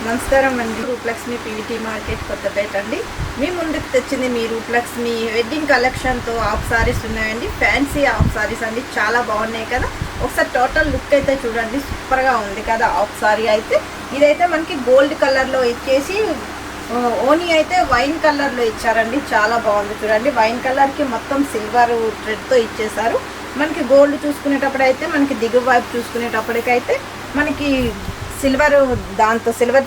నమస్కారం అండి. Rooplakshmi PVT market Kothapeta అండి. మీ ముందుకు తెచ్చింది మీ రూప్లక్ష్మి వెడ్డింగ్ కలెక్షన్తో హాఫ్ సారీస్ ఉన్నాయండి. ఫ్యాన్సీ హాఫ్ సారీస్ అండి, చాలా బాగున్నాయి కదా. ఒకసారి టోటల్ లుక్ అయితే చూడండి, సూపర్గా ఉంది కదా హాఫ్ సారీ అయితే. ఇదైతే మనకి గోల్డ్ కలర్లో ఇచ్చేసి ఓనీ అయితే వైన్ కలర్లో ఇచ్చారండి, చాలా బాగుంది చూడండి. వైన్ కలర్కి మొత్తం సిల్వర్ థ్రెడ్తో ఇచ్చేసారు. మనకి గోల్డ్ చూసుకునేటప్పుడు అయితే మనకి దిగువ వైపు చూసుకునేటప్పటికైతే మనకి సిల్వర్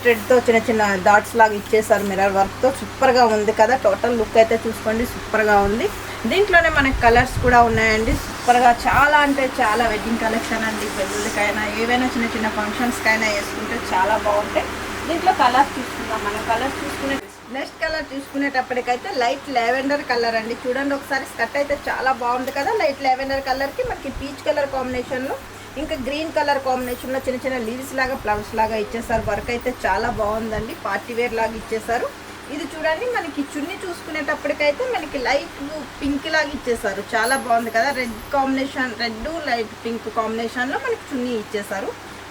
థ్రెడ్తో చిన్న చిన్న డాట్స్ లాగా ఇచ్చేసారు మిర్రర్ వర్క్తో. సూపర్గా ఉంది కదా. టోటల్ లుక్ అయితే చూసుకోండి, సూపర్గా ఉంది. దీంట్లోనే మనకి కలర్స్ కూడా ఉన్నాయండి. సూపర్గా చాలా అంటే చాలా వెడ్డింగ్ కలెక్షన్ అండి. పెళ్ళిళ్ళకైనా ఏవైనా చిన్న చిన్న ఫంక్షన్స్కైనా వేసుకుంటే చాలా బాగుంటాయి. దీంట్లో కలర్స్ చూసుకుందాం. మనం కలర్స్ నెక్స్ట్ కలర్ చూసుకునేటప్పటికైతే లైట్ లావెండర్ కలర్ అండి. చూడండి ఒకసారి, స్కర్ట్ అయితే చాలా బాగుంది కదా. లైట్ లావెండర్ కలర్కి మనకి పీచ్ కలర్ కాంబినేషన్లో ఇంకా గ్రీన్ కలర్ కాంబినేషన్లో చిన్న చిన్న లీవ్స్ లాగా ఫ్లవర్స్ లాగా ఇచ్చేసారు. వర్క్ అయితే చాలా బాగుందండి, పార్టీ వేర్ లాగా ఇచ్చేసారు. ఇది చూడండి, మనకి చున్నీ చూసుకునేటప్పటికైతే మనకి లైట్ పింక్ లాగా ఇచ్చేసారు, చాలా బాగుంది కదా. Red combination, red light pink కాంబినేషన్లో మనకి చున్నీ ఇచ్చేసారు,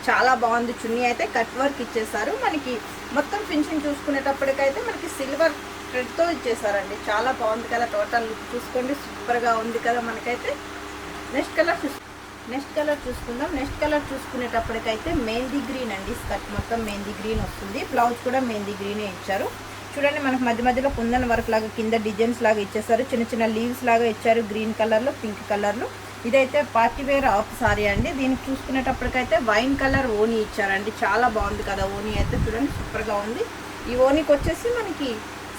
చాలా బాగుంది. చున్నీ అయితే కట్ వర్క్ ఇచ్చేసారు. మనకి మొత్తం ఫినిషింగ్ చూసుకునేటప్పటికైతే మనకి సిల్వర్ థ్రెడ్తో ఇచ్చేసారండి, చాలా బాగుంది కదా. టోటల్ లుక్ చూసుకోండి, సూపర్గా ఉంది కదా మనకైతే. నెక్స్ట్ కలర్ చూసుకుందాం. నెక్స్ట్ కలర్ చూసుకునేటప్పటికైతే మెహందీ గ్రీన్ అండి. స్కర్ట్ మొత్తం మెహందీ గ్రీన్ వస్తుంది, బ్లౌజ్ కూడా మెహందీ గ్రీనే ఇచ్చారు. చూడండి, మనకు మధ్య మధ్యలో కుందన్ వర్క్ లాగా కింద డిజైన్స్ లాగా ఇచ్చేసారు. చిన్న చిన్న లీవ్స్ లాగా ఇచ్చారు గ్రీన్ కలర్లో, పింక్ కలర్లో. ఇదైతే పార్టీ వేర్ హాఫ్ సారీ అండి. దీనికి చూసుకునేటప్పటికైతే వైన్ కలర్ ఓనీ ఇచ్చారండి, చాలా బాగుంది కదా. ఓనీ అయితే చూడండి, సూపర్గా ఉంది. ఈ ఓనీకి వచ్చేసి మనకి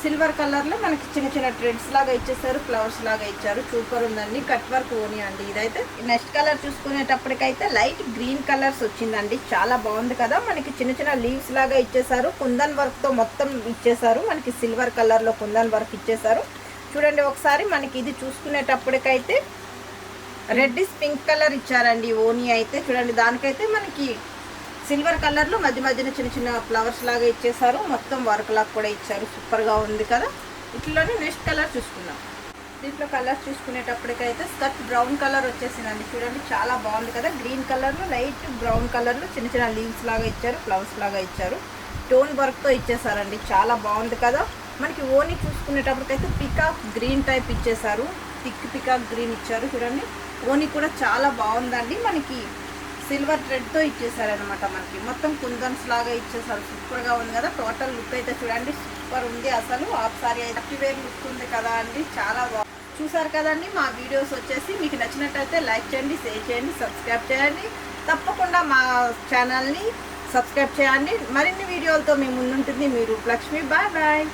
సిల్వర్ కలర్లో మనకి చిన్న చిన్న థ్రెడ్స్ లాగా ఇచ్చేసారు, ఫ్లవర్స్ లాగా ఇచ్చారు, సూపర్ ఉందండి. కట్ వర్క్ ఓనీ అండి ఇదైతే. నెక్స్ట్ కలర్ చూసుకునేటప్పటికైతే లైట్ గ్రీన్ కలర్స్ వచ్చిందండి, చాలా బాగుంది కదా. మనకి చిన్న చిన్న లీవ్స్ లాగా ఇచ్చేసారు, కుందన్ వర్క్తో మొత్తం ఇచ్చేసారు. మనకి సిల్వర్ కలర్లో కుందన్ వర్క్ ఇచ్చేసారు. చూడండి ఒకసారి, మనకి ఇది చూసుకునేటప్పటికైతే రెడ్డిష్ పింక్ కలర్ ఇచ్చారండి ఓనీ అయితే. చూడండి, దానికైతే మనకి సిల్వర్ కలర్లో మధ్య మధ్యన చిన్న చిన్న ఫ్లవర్స్ లాగా ఇచ్చేసారు, మొత్తం వర్క్ లాగా కూడా ఇచ్చారు, సూపర్గా ఉంది కదా. ఇట్లోనే నెక్స్ట్ కలర్ చూసుకుందాం. దీంట్లో కలర్స్ చూసుకునేటప్పటికైతే స్కర్ట్ బ్రౌన్ కలర్ వచ్చేసిందండి. చూడండి, చాలా బాగుంది కదా. గ్రీన్ కలర్లో లైట్ బ్రౌన్ కలర్లో చిన్న చిన్న లీవ్స్ లాగా ఇచ్చారు, ఫ్లవర్స్ లాగా ఇచ్చారు, టోన్ వర్క్తో ఇచ్చేసారండి, చాలా బాగుంది కదా. మనకి ఓనీ చూసుకునేటప్పటికైతే పికాక్ గ్రీన్ టైప్ ఇచ్చేసారు, థిక్ పికాక్ గ్రీన్ ఇచ్చారు. చూడండి, ఓనీ కూడా చాలా బాగుందండి. మనకి సిల్వర్ థ్రెడ్తో ఇచ్చేసారనమాట. మనకి మొత్తం కుందన్స్ లాగా ఇచ్చేసారు, సూపర్గా ఉంది కదా. టోటల్ లుక్ అయితే చూడండి, సూపర్ ఉంది అసలు. హాఫ్ సారీ అయితే వేర్ లుక్ ఉంది కదా అండి, చాలా బాగుంది. చూసారు కదండి, మా వీడియోస్ వచ్చేసి మీకు నచ్చినట్టయితే లైక్ చేయండి, షేర్ చేయండి, సబ్స్క్రైబ్ చేయండి. తప్పకుండా మా ఛానల్ని సబ్స్క్రైబ్ చేయండి. మరిన్ని వీడియోలతో మీ ముందుంటుంది మీ రూప్లక్ష్మి. Bye bye.